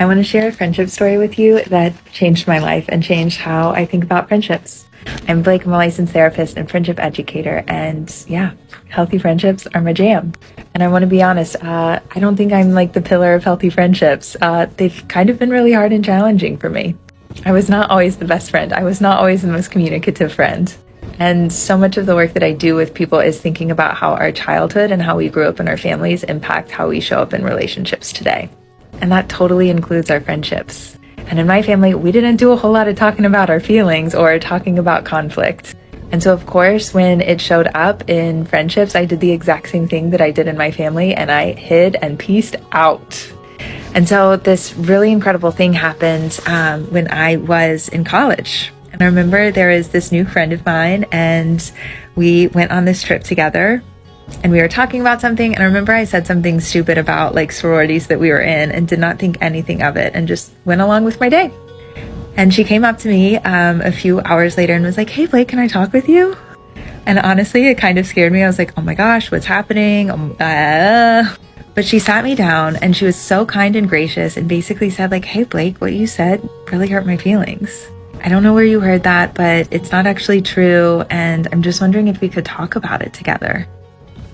I want to share a friendship story with you that changed my life and changed how I think about friendships. I'm Blake, I'm a licensed therapist and friendship educator, and yeah, healthy friendships are my jam. And I want to be honest, I don't think I'm like the pillar of healthy friendships. They've kind of been really hard and challenging for me. I was not always the best friend. I was not always the most communicative friend. And so much of the work that I do with people is thinking about how our childhood and how we grew up in our families impact how we show up in relationships today. And that totally includes our friendships. And in my family, we didn't do a whole lot of talking about our feelings or talking about conflict. And so, of course, when it showed up in friendships, I did the exact same thing that I did in my family, and I hid and pieced out. And so this really incredible thing happened when I was in college. And I remember there was this new friend of mine, and we went on this trip together. And we were talking about something, and I remember I said something stupid about like sororities that we were in and did not think anything of it and just went along with my day. And she came up to me a few hours later and was like, "Hey Blake, can I talk with you?" And honestly, it kind of scared me. I was like, "Oh my gosh, what's happening?" But she sat me down and she was so kind and gracious and basically said like, "Hey Blake, what you said really hurt my feelings. I don't know where you heard that, but it's not actually true. And I'm just wondering if we could talk about it together."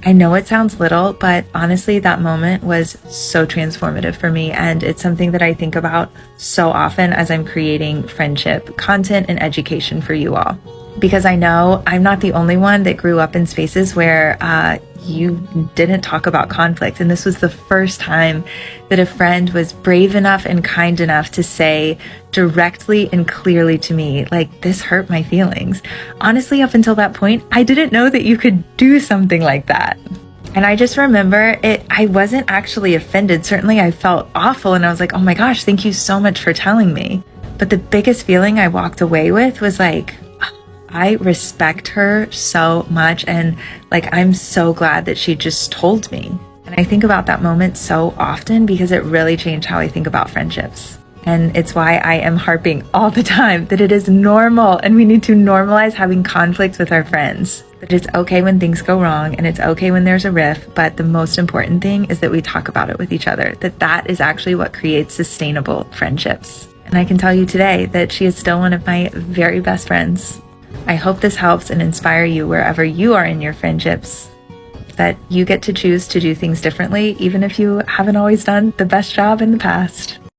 I know it sounds little, but honestly, that moment was so transformative for me. And it's something that I think about so often as I'm creating friendship content and education for you all. Because I know I'm not the only one that grew up in spaces where you didn't talk about conflict. And this was the first time that a friend was brave enough and kind enough to say directly and clearly to me, like, "This hurt my feelings." Honestly, up until that point, I didn't know that you could do something like that. And I just remember I wasn't actually offended. Certainly I felt awful and I was like, "Oh my gosh, thank you so much for telling me." But the biggest feeling I walked away with was like, I respect her so much, and like I'm so glad that she just told me. And I think about that moment so often because it really changed how I think about friendships. And it's why I am harping all the time that it is normal and we need to normalize having conflict with our friends. That it's okay when things go wrong and it's okay when there's a rift, but the most important thing is that we talk about it with each other, that is actually what creates sustainable friendships. And I can tell you today that she is still one of my very best friends. I hope this helps and inspire you wherever you are in your friendships, that you get to choose to do things differently, even if you haven't always done the best job in the past.